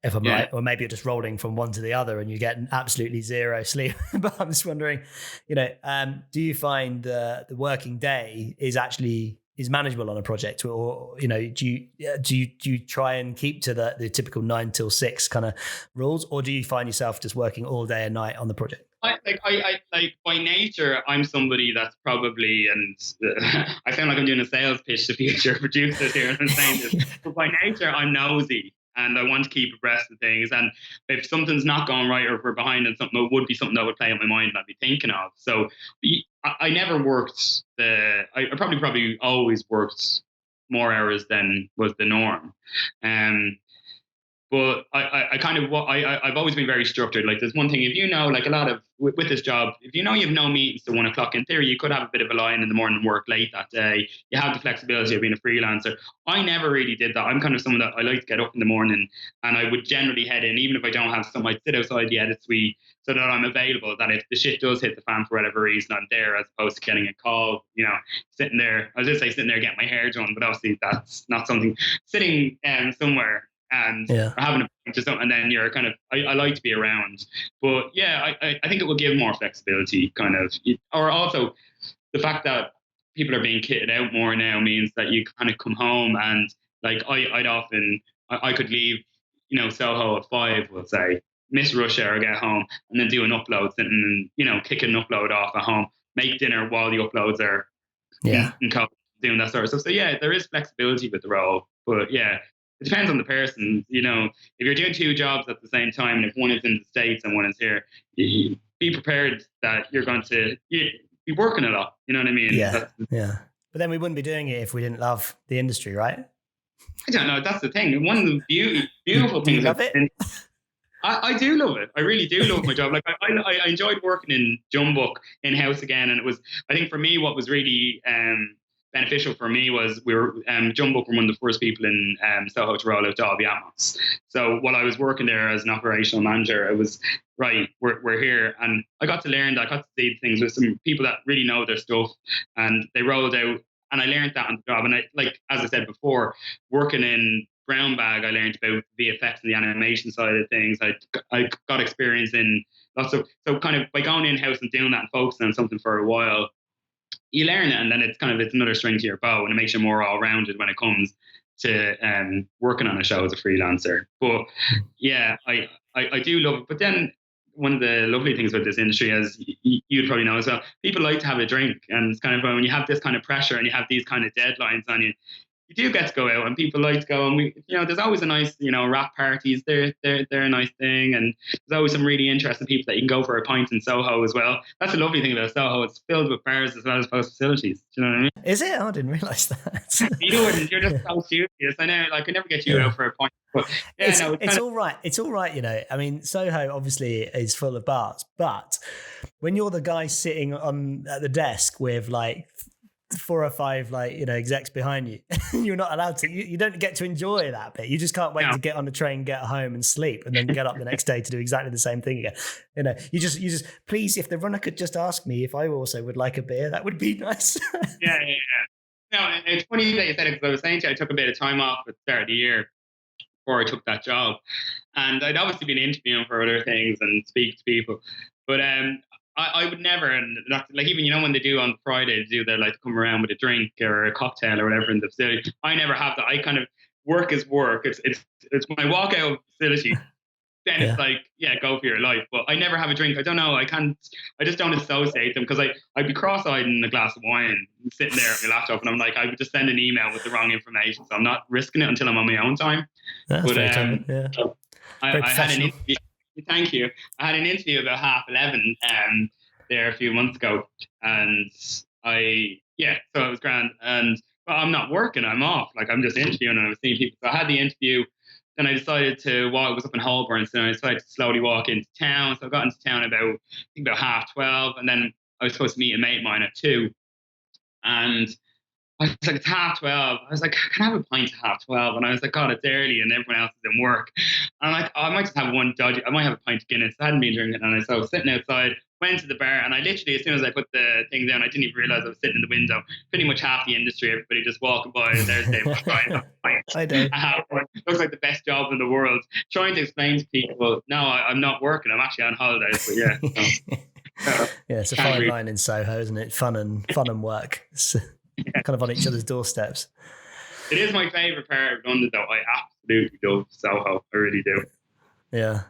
if I'm right, or maybe you're just rolling from one to the other and you get absolutely zero sleep. But I'm just wondering, do you find the working day is manageable on a project, or do you try and keep to the typical 9 till 6 kind of rules, or do you find yourself just working all day and night on the project? I by nature, I'm somebody that's probably, and I sound like I'm doing a sales pitch to future producers here, and I'm saying this, but by nature, I'm nosy and I want to keep abreast of things. And if something's not going right or if we're behind on something, it would be something that would play on my mind and I'd be thinking of. So I never worked I probably always worked more hours than was the norm. But I've always been very structured. Like there's one thing, if like a lot of, with this job, if you have no meetings to 1:00, in theory, you could have a bit of a line in the morning and work late that day. You have the flexibility of being a freelancer. I never really did that. I'm kind of someone that I like to get up in the morning and I would generally head in, even if I don't have something, I'd sit outside the edit suite so that I'm available, that if the shit does hit the fan for whatever reason, I'm there, as opposed to getting a call, sitting there. I was just sitting there getting my hair done, but obviously that's not something, sitting somewhere and having a just and then you're kind of I like to be around, but I think it will give more flexibility, kind of, or also the fact that people are being kitted out more now means that you kind of come home and like I'd often I could leave Soho at 5, we'll say, miss rush hour, get home, and then do an upload, sitting and kick an upload off at home, make dinner while the uploads are doing that sort of stuff. So there is flexibility with the role, but it depends on the person. If you're doing 2 jobs at the same time, and if one is in the States and one is here, be prepared that you're going to be working a lot. You know what I mean? Yeah. But then we wouldn't be doing it if we didn't love the industry, right? I don't know. That's the thing. One of the beautiful things. Do you love it? I do love it. I really do love my job. Like I enjoyed working in Jumbook in-house again, and it was, I think for me, what was really beneficial for me was we were Jumbook were one of the first people in Soho to roll out Dolby Atmos. So while I was working there as an operational manager, it was right, we're here, and I got to learn that. I got to see things with some people that really know their stuff, and they rolled out, and I learned that on the job. And I, like as I said before, working in Brown Bag, I learned about VFX and the animation side of things. I got experience in lots of, so kind of by going in-house and doing that and focusing on something for a while, you learn it, and then it's another string to your bow, and it makes you more all-rounded when it comes to working on a show as a freelancer. But I do love it. But then one of the lovely things about this industry, as you'd probably know as well, people like to have a drink, and it's kind of when you have this kind of pressure and you have these kind of deadlines on you, you do get to go out, and people like to go, and there's always a nice, rap parties. They're a nice thing, and there's always some really interesting people that you can go for a pint in Soho as well. That's the lovely thing about Soho. It's filled with bars as well as post facilities. Do you know what I mean? Is it? Oh, I didn't realise that. You wouldn't. You're just so studious. I know. Like I never get you out for a pint. But it's all right. It's all right. I mean, Soho obviously is full of bars, but when you're the guy sitting at the desk with like 4 or 5 execs behind you, you're not allowed to, you don't get to enjoy that bit. You just can't wait to get on the train, get home and sleep, and then get up the next day to do exactly the same thing again. You just please, if the runner could just ask me if I also would like a beer, that would be nice. Yeah. No, it's funny that you said it, because I was saying to you, I took a bit of time off at the start of the year before I took that job, and I'd obviously been interviewing for other things and speak to people, but I would never, and like even when they do on Friday, they do, they like come around with a drink or a cocktail or whatever in the facility. I never have that. I kind of, work is work. It's when I walk out of the facility, then it's like, yeah, go for your life. But I never have a drink. I don't know. I just don't associate them, because I'd be cross-eyed in a glass of wine sitting there at my laptop, and I'm like, I would just send an email with the wrong information. So I'm not risking it until I'm on my own time. That's very clever. Yeah. I had an interview. Thank you. I had an interview about 11:30 there a few months ago, and so it was grand. And but I'm not working. I'm off. Like, I'm just interviewing, and I was seeing people. So I had the interview. Then I decided to walk. I was up in Holborn, so I decided to slowly walk into town. So I got into town about 12:30, and then I was supposed to meet a mate of mine at 2. And I was like, it's 12:30. I was like, can I have a pint at 12:30? And I was like, God, it's early and everyone else is in work. And I'm like, oh, I might just have one I might have a pint of Guinness. I hadn't been drinking. And so I was sitting outside, went to the bar, and I literally, as soon as I put the thing down, I didn't even realize I was sitting in the window. Pretty much half the industry, everybody just walking by, and there's Dave. I do. Looks like the best job in the world. Trying to explain to people, no, I'm not working. I'm actually on holidays. But yeah. Yeah, it's a fine line in Soho, isn't it? Fun and work. It's kind of on each other's doorsteps. It is my favourite part of London, though. I absolutely love Soho. I really do. Yeah.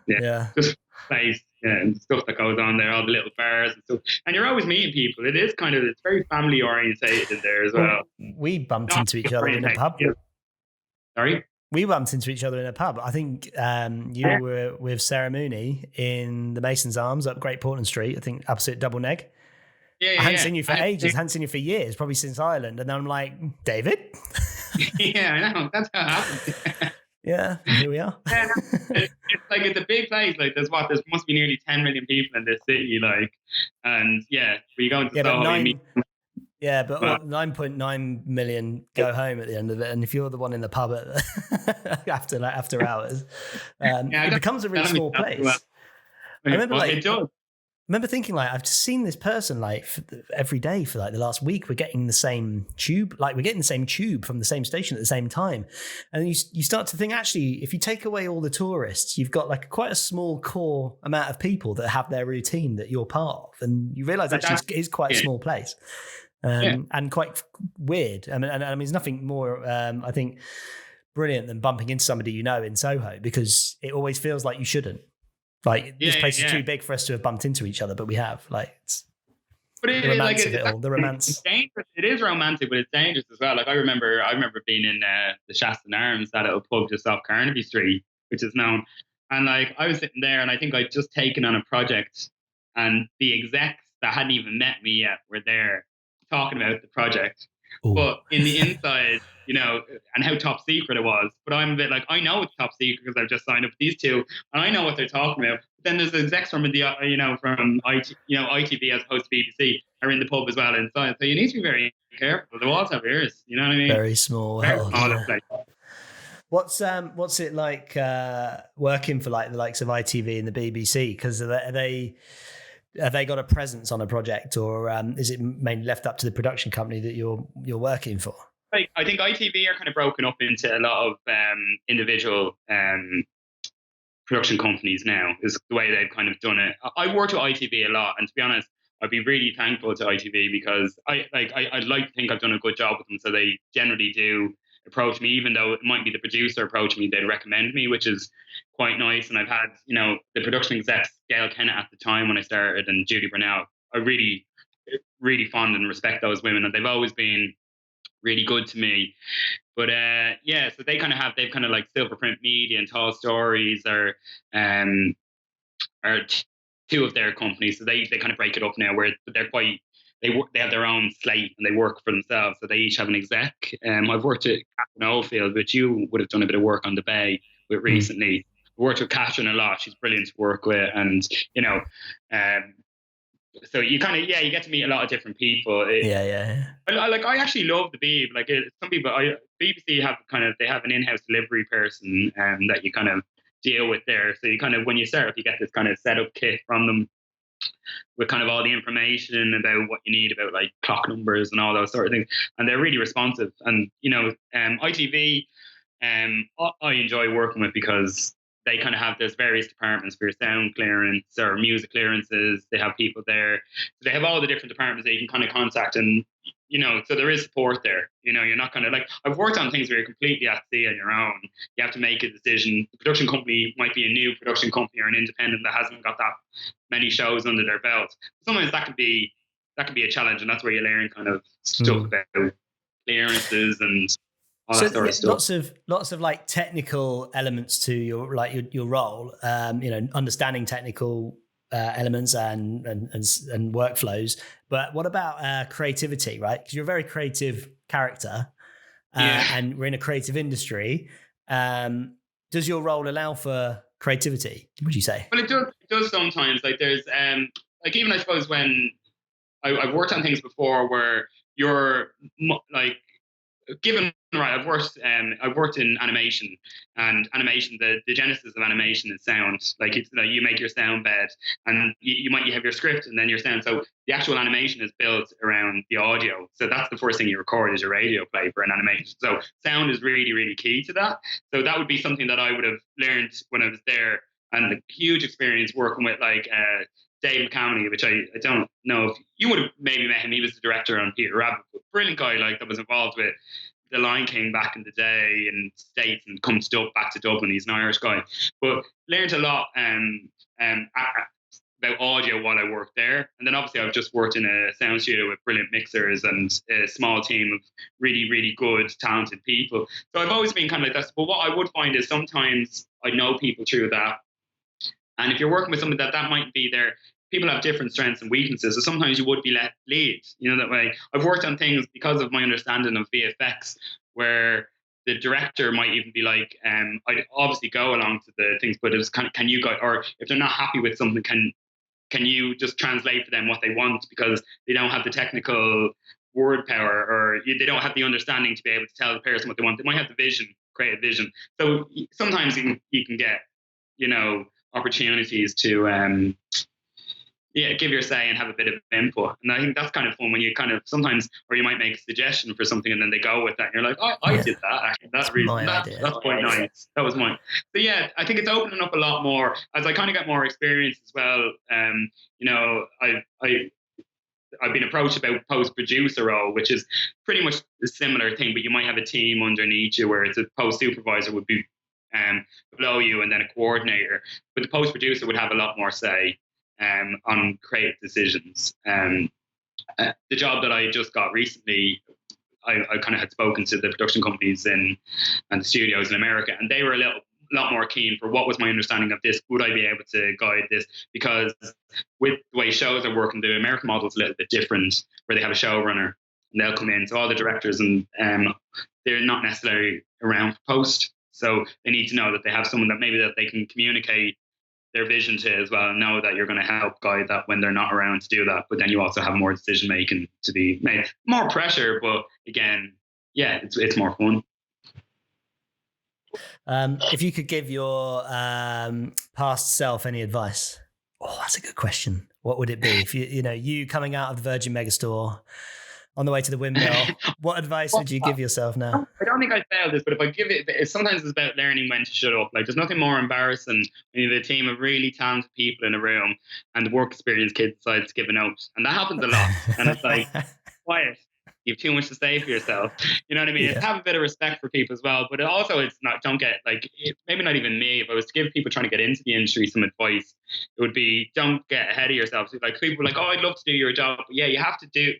Just place, and stuff that goes on there, all the little bars and stuff. And you're always meeting people. It is kind of, it's very family orientated there as well. We bumped into each other in a pub. Sorry? We bumped into each other in a pub. I think you were with Sarah Mooney in the Mason's Arms up Great Portland Street. I think opposite Double Neg. Yeah, I hadn't seen you for ages. Hadn't seen you for years, probably since Ireland. And then I'm like, David? Yeah, I know. That's how it happened. Yeah, here we are. It's a big place. Like, there must be nearly 10 million people in this city. Like, and when you go into Soho, you meet. Yeah, but 9.9 million go home at the end of it, and if you're the one in the pub after hours, it becomes a really small place. I remember, remember thinking, like, I've just seen this person every day for the last week. We're getting the same tube, from the same station at the same time, and you start to think, actually, if you take away all the tourists, you've got quite a small core amount of people that have their routine that you're part of, and you realise actually it is quite a small place. And quite weird. I mean, there's nothing more, I think, brilliant than bumping into somebody in Soho, because it always feels like you shouldn't. This place is too big for us to have bumped into each other, but we have. It's the romance of it all. The romance. It's dangerous. It is romantic, but it's dangerous as well. Like, I remember being in the Shaston Arms, that little pub just off Carnaby Street, which is known. And I was sitting there, and I think I'd just taken on a project, and the execs that hadn't even met me yet were there, talking about the project. Ooh. But in the inside, and how top secret it was. But I'm a bit like, I know it's top secret because I've just signed up with these two, and I know what they're talking about. But then there's the execs from ITV as opposed to BBC are in the pub as well inside. So you need to be very careful. The walls have ears. You know what I mean? Very small. What's it like working for the likes of ITV and the BBC? Because have they got a presence on a project, or is it mainly left up to the production company that you're working for? I think ITV are kind of broken up into a lot of individual production companies now, is the way they've kind of done it. I worked with ITV a lot, and to be honest, I'd be really thankful to ITV, because I'd like to think I've done a good job with them. So they generally do approach me, even though it might be the producer approach me, they'd recommend me, which is quite nice. And I've had, the production execs, Gail Kennett at the time when I started, and Judy Burnell, I really, really fond and respect those women, and they've always been really good to me. But so they've kind of like Silverprint Media and Tall Stories are two of their companies. So they kind of break it up now, where they're quite, they have their own slate and they work for themselves. So they each have an exec. I've worked at Catherine Oldfield, which you would have done a bit of work on the Bay with recently. I worked with Catherine a lot. She's brilliant to work with. And, so you kind of, you get to meet a lot of different people. I actually love the Beeb. Some people, BBC they have an in-house delivery person that you kind of deal with there. So you kind of, when you start up, you get this kind of setup kit from them with kind of all the information about what you need about clock numbers and all those sort of things. And they're really responsive. And, ITV, I enjoy working with because they kind of have, there's various departments for your sound clearance or music clearances. They have people there. So they have all the different departments that you can kind of contact, and so there is support there. You're not kind of like, I've worked on things where you're completely at sea on your own. You have to make a decision. The production company might be a new production company or an independent that hasn't got that many shows under their belt. Sometimes that can be a challenge, and that's where you learn kind of stuff about clearances and all that sort of stuff. Lots of like technical elements to your role. Understanding technical elements and workflows. But what about creativity, right? Because you're a very creative character, and we're in a creative industry. Does your role allow for creativity, would you say? Well, it does sometimes. Like there's like, even I suppose when I've worked on things before where you're like given, right, I've worked in animation, and animation, the genesis of animation is sound. Like it's like you make your sound bed, and you might have your script and then your sound. So the actual animation is built around the audio. So that's the first thing you record is your radio play for an animation. So sound is really, really key to that. So that would be something that I would have learned when I was there, and a huge experience working with like Dave McCamney, which I don't know if you would have maybe met him. He was the director on Peter Rabbit. Brilliant guy, like, that was involved with The Lion King back in the day in the States and come back to Dublin. He's an Irish guy. But learned a lot about audio while I worked there. And then obviously I've just worked in a sound studio with brilliant mixers and a small team of really, really good, talented people. So I've always been kind of like that. But what I would find is sometimes I know people through that. And if you're working with someone that might be there, people have different strengths and weaknesses. So sometimes you would be let lead, that way. I've worked on things because of my understanding of VFX where the director might even be like, I'd obviously go along to the things, but it was kind of, can you go, or if they're not happy with something, can you just translate for them what they want, because they don't have the technical word power, or they don't have the understanding to be able to tell the person what they want. They might have the vision, creative vision. So sometimes you can get, opportunities to give your say and have a bit of input. And I think that's kind of fun when you kind of sometimes, or you might make a suggestion for something and then they go with that and you're like, oh, I did that. Actually, that's quite nice. That was mine. So yeah, I think it's opening up a lot more as I kind of get more experience as well. I've been approached about post-producer role, which is pretty much a similar thing, but you might have a team underneath you where it's a post-supervisor would be below you and then a coordinator. But the post-producer would have a lot more say on creative decisions. The job that I just got recently, I kind of had spoken to the production companies and the studios in America, and they were a lot more keen for what was my understanding of this. Would I be able to guide this? Because with the way shows are working, the American model is a little bit different, where they have a showrunner and they'll come in. So all the directors and they're not necessarily around for post. So they need to know that they have someone that they can communicate their vision to as well, and know that you're going to help guide that when they're not around to do that. But then you also have more decision making to be made, more pressure, but again, it's more fun. If you could give your past self any advice, that's a good question. What would it be? If you coming out of the Virgin Megastore on the way to the windmill, what advice would you give yourself now? I don't think I failed this, but if I give it, sometimes it's about learning when to shut up. Like, there's nothing more embarrassing when you have a team of really talented people in a room and the work experience kid decides to give a note. And that happens a lot. And it's like, quiet. You have too much to say for yourself. You know what I mean? Yeah. Have a bit of respect for people as well. But also, it's not, don't get, like, maybe not even me. If I was to give people trying to get into the industry some advice, it would be, don't get ahead of yourself. So, like, people are like, I'd love to do your job. But yeah, you have to do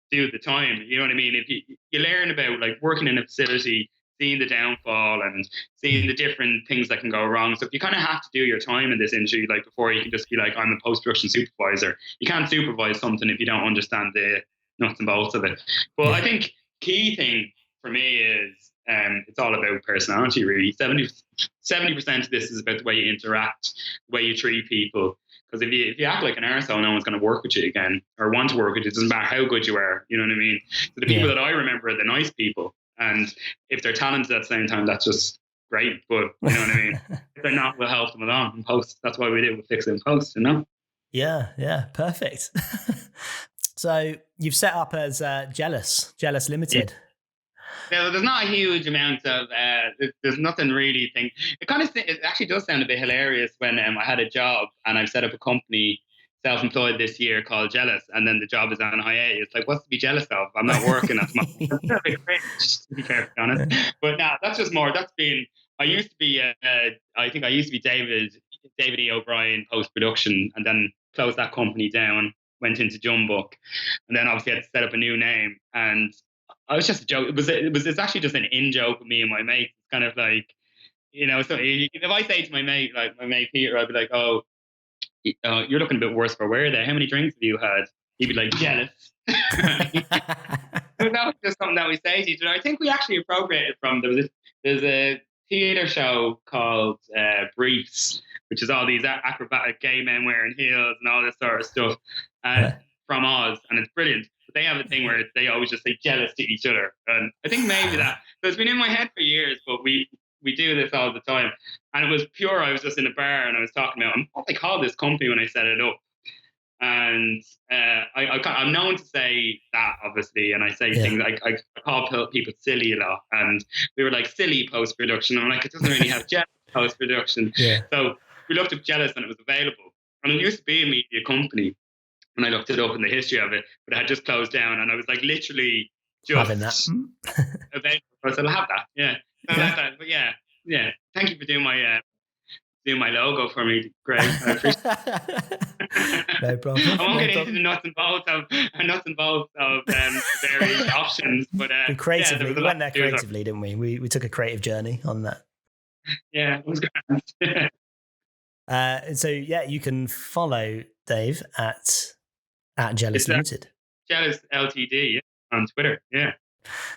the time. You know what I mean? If you learn about, like, working in a facility, seeing the downfall and seeing the different things that can go wrong. So if you kind of have to do your time in this industry, like, before you can just be like, I'm a post-production supervisor. You can't supervise something if you don't understand the nuts and bolts of it. But I think key thing for me is it's all about personality, really. 70% of this is about the way you interact, the way you treat people. Because if you act like an arsehole, no one's going to work with you again or want to work with you. It doesn't matter how good you are. You know what I mean? So the people that I remember are the nice people. And if they're talented at the same time, that's just great. But you know what I mean? If they're not, we'll help them along in post. That's why we do. We'll fix it in post, you know? Yeah, perfect. So you've set up as Jealous Limited. There's not a huge amount of. There's nothing really. It actually does sound a bit hilarious when I had a job and I've set up a company, self-employed this year, called Jealous, and then the job is on hiatus. It's like, what's to be jealous of? I'm not working at the moment. It's a bit cringe, to be perfectly honest. But nah, that's just more. That's been. I used to be. I think I used to be David E. O'Brien post-production, and then closed that company down. Went into Jumbook, and then obviously had to set up a new name. And I was just a joke. It's actually just an in joke with me and my mate. It's kind of like, so if I say to my mate, like my mate Peter, I'd be like, oh, you're looking a bit worse for wear there. How many drinks have you had? He'd be like, jealous. So that was just something that we say to each other. I think we actually appropriated from, there's a theatre show called Briefs, which is all these acrobatic gay men wearing heels and all this sort of stuff from Oz, and it's brilliant. But they have a thing where they always just say jealous to each other, and I think maybe that. So it's been in my head for years, but we do this all the time, and it was pure. I was just in a bar and I was talking about what I called this company when I set it up, and I'm known to say that, obviously, and I say things like I call people silly a lot, and we were like silly post-production. I'm like, it doesn't really have jealous post-production. So we looked up Jealous and it was available, and it used to be a media company, and I looked it up in the history of it, but it had just closed down, and I was like literally just having that available. I said, I'll have that. That. But yeah. Thank you for doing my logo for me, Greg. I appreciate it. No problem. I won't get into the nuts and bolts of various options, but we went there creatively, didn't we? We took a creative journey on that. Yeah, it was great. So you can follow Dave at Jealous Limited. Jealous Ltd on Twitter. Yeah.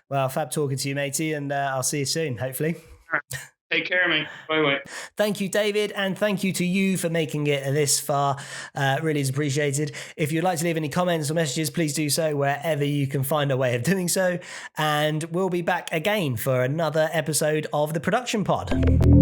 Well, fab talking to you, matey, and I'll see you soon, hopefully. All right. Take care, mate. Bye. Thank you, David, and thank you to you for making it this far. Really is appreciated. If you'd like to leave any comments or messages, please do so wherever you can find a way of doing so. And we'll be back again for another episode of the Production Pod.